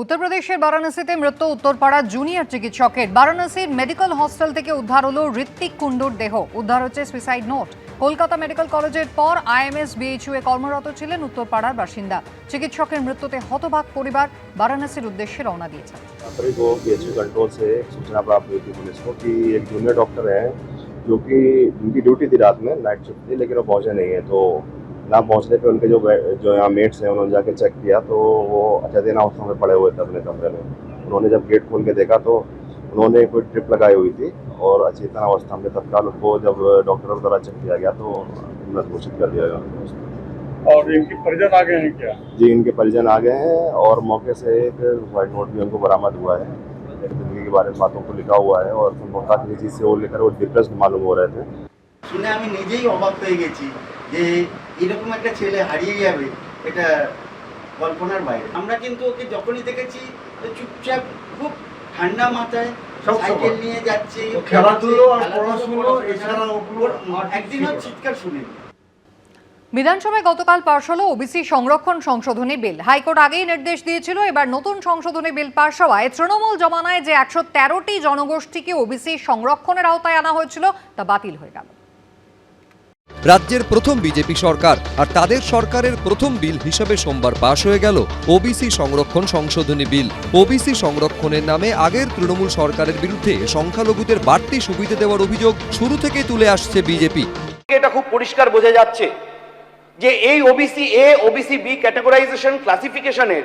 উত্তরপ্রদেশের বারাণসীতে মৃত্যু উত্তরপাড়ার জুনিয়র চিকিৎসকের। বারাণসীর মেডিকেল হস্টেল থেকে উদ্ধার হলো ঋত্বিক কুণ্ডুর দেহ। উদ্ধার হচ্ছে সুইসাইড নোট। কলকাতা মেডিকেল কলেজের পর আইএমএস বিএইচইউ এ কর্মরত ছিলেন উত্তরপাড়ার বাসিন্দা। চিকিৎসকের মৃত্যুতে হতবাক পরিবার বারাণসীর उद्देश्य रवाना दिए। को बीएचयू कंट्रोल से सूचना प्राप्त हुई थी पुलिस को कि एक जूनियर डॉक्टर है जो कि उनकी ड्यूटी थी रात में, नाइट शिफ्ट थी, लेकिन वो पहुंचे नहीं है। तो ना पहुंचने पे उनके जो यहाँ मेट्स हैं उन्होंने जाके चेक किया तो वो अचेतन अवस्था में पड़े हुए थे अपने कमरे में। उन्होंने जब गेट खोल के देखा तो उन्होंने कोई ट्रिप लगाई हुई थी और अचेतन अवस्था में तत्काल उनको जब डॉक्टरों द्वारा चेक किया गया तो मृत घोषित कर दिया गया। और इनके परिजन आ गए हैं क्या? जी, इनके परिजन आ गए हैं और मौके से एक वाइट नोट भी उनको बरामद हुआ है। जिंदगी के बारे में बातों को लिखा हुआ है और संभवतः किसी चीज़ से वो लेकर वो डिप्रेस्ड मालूम हो रहे थे। শুনে আমি নিজেই অবাক হয়ে গেছি যে এরকম একটা ছেলে হারিয়ে যাবে, এটা কল্পনার বাইরে। আমরা কিন্তু ওকে যখনই দেখেছি তো চুপচাপ খুব ঠান্ডা মাথায় সাইকেল নিয়ে যাচ্ছে, খেলাধুলো আর পড়াশোনা এছাড়া একদিনও চিৎকার শুনিনি। বিধানসভায় গতকাল পাশ হলো ওবিসি সংরক্ষণ সংশোধনী বিল। হাইকোর্ট আগেই নির্দেশ দিয়েছিল, এবার নতুন সংশোধনী বিল পাশ হওয়ায় তৃণমূল জমানায় যে 113টি জনগোষ্ঠীকে ওবিসি সংরক্ষণের আওতায় আনা হয়েছিল তা বাতিল হয়ে গেল। রাজ্যের প্রথম বিজেপি সরকার আর তাদের সরকারের প্রথম বিল হিসেবে সোমবার পাশ হয়ে গেল ওবিসি সংরক্ষণ সংশোধনী বিল। ওবিসি সংরক্ষণের নামে আগের তৃণমূল সরকারের বিরুদ্ধে সংখ্যালঘুদের বাড়তি সুবিধা দেওয়ার অভিযোগ শুরু থেকেই তুলে আসছে বিজেপি। এটা খুব পরিষ্কার বোঝা যাচ্ছে যে এই OBC A OBC B categorization ক্লাসিফিকেশনের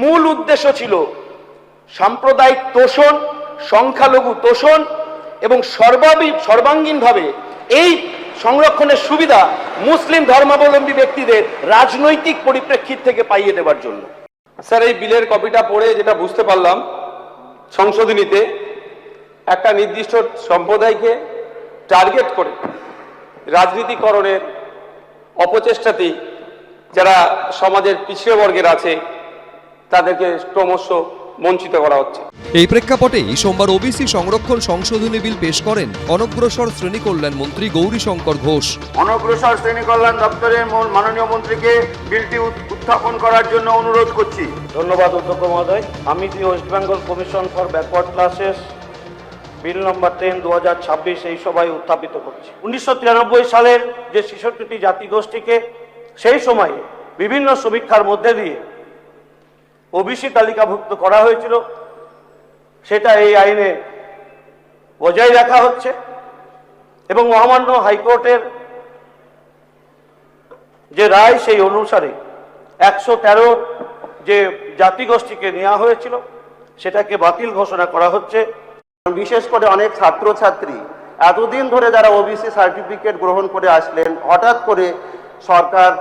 মূল উদ্দেশ্য ছিল সাম্প্রদায়িক তোষণ, সংখ্যালঘু তোষণ এবং সর্বাঙ্গীনভাবে এই সংরক্ষণের সুবিধা মুসলিম ধর্মাবলম্বী ব্যক্তিদের রাজনৈতিক পরিপ্রেক্ষিত থেকে পাইয়ে দেওয়ার জন্য। স্যার, এই বিলের কপিটা পড়ে যেটা বুঝতে পারলাম, সংশোধনীতে একটা নির্দিষ্ট সম্প্রদায়কে টার্গেট করে রাজনীতিকরণের অপচেষ্টাতেই যারা সমাজের পিছিয়ে বর্গের আছে তাদেরকে ক্রমশ বঞ্চিত করা হচ্ছে। এই প্রেক্ষাপটেই সোমবার ওবিসি সংরক্ষণ সংশোধনী বিল পেশ করেন অনগ্রসর শ্রেণী কল্যাণ মন্ত্রী গৌরীশঙ্কর ঘোষ। অনগ্রসর শ্রেণী কল্যাণ দপ্তরের মাননীয় মন্ত্রীকে বিলটি উত্থাপন করার জন্য অনুরোধ করছি। ধন্যবাদ অধ্যক্ষ মহোদয়। আমি the West Bengal commission for backward classes bill number 10 2026 এই সভায় উত্থাপিত করছি। 1993 সালের যে 66টি জাতিগোষ্ঠীকে সেই সময়ে বিভিন্ন সমীক্ষার মধ্যে দিয়ে ওবিসি তালিকাভুক্ত করা হয়েছিল, সেটা এই আইনে বজায় রাখা হচ্ছে এবং মহামান্য হাইকোর্টের যে রায় সেই অনুসারে 113 যে জাতিগোষ্ঠীকে নেওয়া হয়েছিল সেটাকে বাতিল ঘোষণা করা হচ্ছে। বিশেষ করে অনেক ছাত্রছাত্রী এতদিন ধরে যারা ওবিসি সার্টিফিকেট গ্রহণ করে আসলেন, হঠাৎ করে সরকার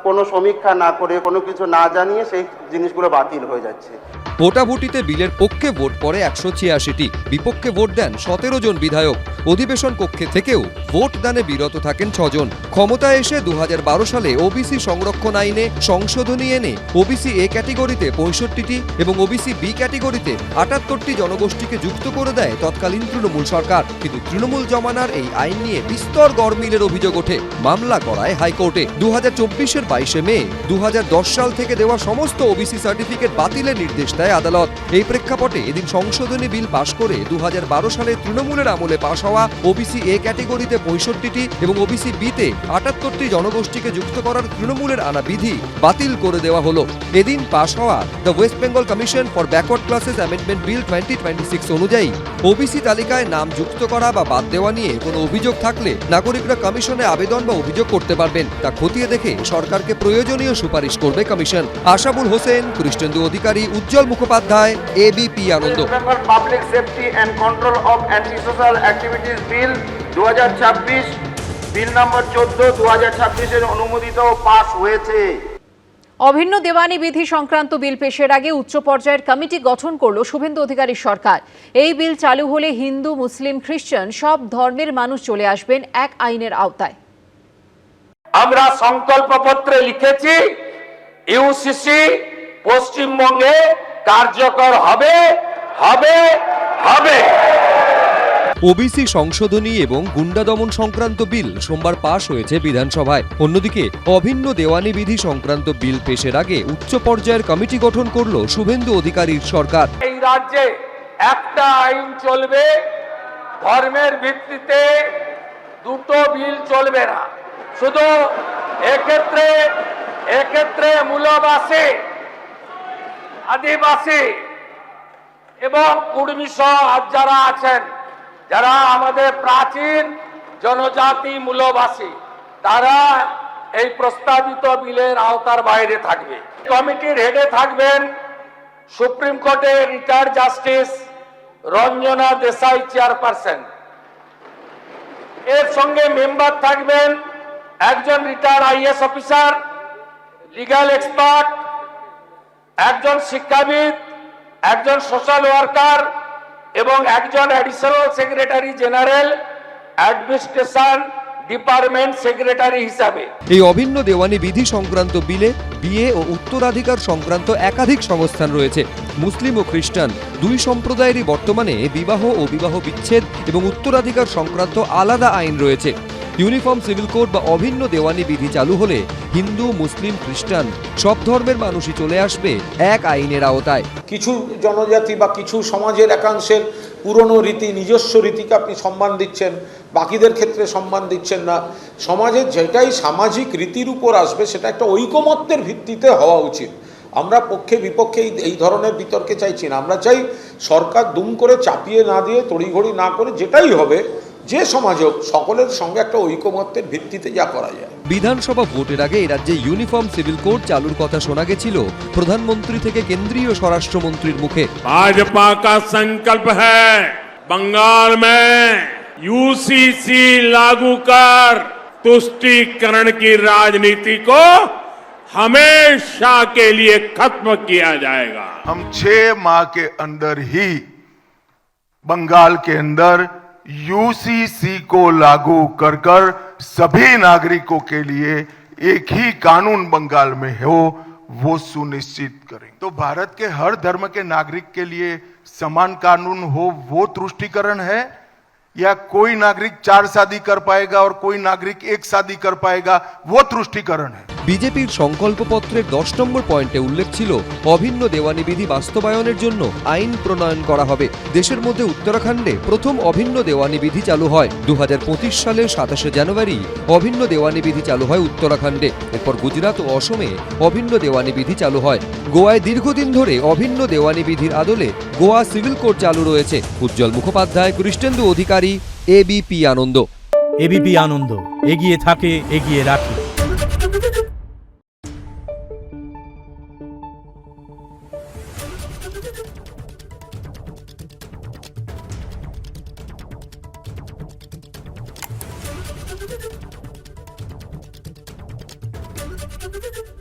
কোনো সমীক্ষা না করে কোনো কিছু না জানিয়ে সেই জিনিসগুলো বাতিল হয়ে যাচ্ছে। ভোটাভুটিতে বিলের পক্ষে ভোট পড়ে 186টি, বিপক্ষে ভোট দেন 17 জন বিধায়ক। অধিবেশন কক্ষে থেকেও ভোট দানে বিরত থাকেন 6 জন। ক্ষমতায় এসে 2012 সালে ওবিসি সংরক্ষণ আইনে সংশোধনী এনে ওবিসি এ ক্যাটেগরিতে 65টি এবং ওবিসি বি ক্যাটেগরিতে 78টি জনগোষ্ঠীকে যুক্ত করে দেয় তৎকালীন তৃণমূল সরকার। কিন্তু তৃণমূল জমানার এই আইন নিয়ে বিস্তর গরমিলের অভিযোগ ওঠে। মামলা করায় হাইকোর্টে। 2024-এর 22 মে 2010 সাল থেকে দেওয়া সমস্ত ওবিসি সার্টিফিকেট বাতিলের নির্দেশ দেয় আদালত। এই প্রেক্ষাপটে এদিন সংশোধনী বিল পাশ করে 2012 সালে তৃণমূলের আমলে পাশ হওয়া ওবিসি এ ক্যাটেগরিতে 65টি এবং ওবিসি বিতে 78টি জনগোষ্ঠীকে যুক্ত করার তৃণমূলের আনা বিধি বাতিল করে দেওয়া হলো। এদিন পাশ হওয়া the West Bengal commission for backward classes amendment bill 2026 অনুযায়ী ওবিসি তালিকায় নাম যুক্ত করা বা বাদ দেওয়া নিয়ে কোনো অভিযোগ থাকলে নাগরিকরা কমিশনে আবেদন বা অভিযোগ করতে পারবেন। তা খতিয়ে দেখে সরকারকে প্রয়োজনীয় সুপারিশ করবে কমিশন। Ashabul Hossain, Krishnendu Adhikari, Ujjwal Mukhopadhyay, ABP Ananda. Public safety and control of anti social activities bill 2026 bill number 14 2026 এর অনুমোদিত ও পাস হয়েছে। অভিন্ন দেওয়ানি বিধি সংক্রান্ত বিল পেশের আগে উচ্চ পর্যায়ের কমিটি গঠন করল শুভেন্দু অধিকারীর সরকার। এই বিল চালু হলে হিন্দু, মুসলিম, খ্রিস্টান সব ধর্মের মানুষ চলে আসবেন এক আইনের আওতায়। আমরা সংকল্পপত্রে লিখেছি ইউসিসি পশ্চিমবঙ্গে কার্যকর হবে হবে হবে। ওবিসি সংশোধনী এবং গুন্ডা দমন সংক্রান্ত বিল সোমবার পাশ হয়েছে বিধানসভায়। অন্যদিকে অভিন্ন দেওয়ানি বিধি সংক্রান্ত বিল পেশের আগে উচ্চ পর্যায়ের কমিটি গঠন করল শুভেন্দু অধিকারীর সরকার। এই রাজ্যে একটা আইন চলবে, ধর্মের ভিত্তিতে দুটো বিল চলবে না। শুধু এক্ষেত্রে মূলবাসী, আদিবাসী এবং কুর্মী সহ যারা আছেন, যারা আমাদের প্রাচীন জনজাতি মূলবাসী, তারা এই প্রস্তাবিত বিলের আওতার বাইরে থাকবে। কমিটির হেডে থাকবেন সুপ্রিম কোর্টের retired justice Ranjana Desai chairperson. এর সঙ্গে মেম্বার থাকবেন একজন retired IAS officer, legal expert, একজন শিক্ষাবিদ, একজন সোশ্যাল ওয়ার্কার এবং একজন additional secretary general administration department secretary হিসাবে। এই অভিন্ন দেওয়ানি বিধি সংক্রান্ত বিলে বিয়ে ও উত্তরাধিকার সংক্রান্ত একাধিক সংস্থান রয়েছে। মুসলিম ও খ্রিস্টান দুই সম্প্রদায়েরই বর্তমানে বিবাহ ও বিবাহ বিচ্ছেদ এবং উত্তরাধিকার সংক্রান্ত আলাদা আইন রয়েছে। ইউনিফর্ম সিভিল কোড বা অভিন্ন দেওয়ানি বিধি চালু হলে হিন্দু, মুসলিম, খ্রিস্টান সব ধর্মের মানুষই চলে আসবে এক আইনের আওতায়। কিছু জনজাতি বা কিছু সমাজের একাংশের পুরনো রীতি, নিজস্ব রীতিকে আপনি সম্মান দিচ্ছেন, বাকিদের ক্ষেত্রে সম্মান দিচ্ছেন না। সমাজের যেটাই সামাজিক রীতির উপর আসবে সেটা একটা ঐকমত্যের ভিত্তিতে হওয়া উচিত। আমরা পক্ষে বিপক্ষে এই ধরনের বিতর্কে চাইছি না। আমরা চাই সরকার দুম করে চাপিয়ে না দিয়ে, তড়িঘড়ি না করে, যেটাই হবে, যে সমাজ হোক, সকলের সঙ্গে একটা ঐকমত্যের ভিত্তিতে যা করা যায়। বিধানসভা ভোটের আগে এ রাজ্যে ইউনিফর্ম সিভিল কোড চালুর কথা শোনা গেছিল প্রধানমন্ত্রী থেকে কেন্দ্রীয় স্বরাষ্ট্রমন্ত্রীর মুখে। भाजपा का संकल्प है बंगाल में यूसीसी लागू कर तुष्टीकरण की राजनीति को हमेशा के लिए खत्म किया जाएगा। हम 6 माह के अंदर ही बंगाल के अंदर यूसीसी को लागू कर कर सभी नागरिकों के लिए एक ही कानून बंगाल में हो वो सुनिश्चित करें। तो भारत के हर धर्म के नागरिक के लिए समान कानून हो वो तुष्टीकरण है, या कोई नागरिक 4 शादी कर पाएगा और कोई नागरिक 1 शादी कर पाएगा वो तुष्टीकरण है। বিজেপির সংকল্পপত্রের 10 নম্বর পয়েন্টে উল্লেখ ছিল অভিন্ন দেওয়ানি বিধি বাস্তবায়নের জন্য আইন প্রণয়ন করা হবে। দেশের মধ্যে উত্তরাখণ্ডে প্রথম অভিন্ন দেওয়ানি বিধি চালু হয় 2025 সালের 27শে জানুয়ারি। অভিন্ন দেওয়ানি বিধি চালু হয় উত্তরাখণ্ডে। এরপর গুজরাট ও অসমে অভিন্ন দেওয়ানি বিধি চালু হয়। গোয়ায় দীর্ঘদিন ধরে অভিন্ন দেওয়ানি বিধির আদলে গোয়া সিভিল কোড চালু রয়েছে। উজ্জ্বল মুখোপাধ্যায়, কৃষ্ণেন্দু অধিকারী, এবিপি আনন্দ। এবিপি আনন্দ, এগিয়ে থাকে, এগিয়ে রাখে। Thank you.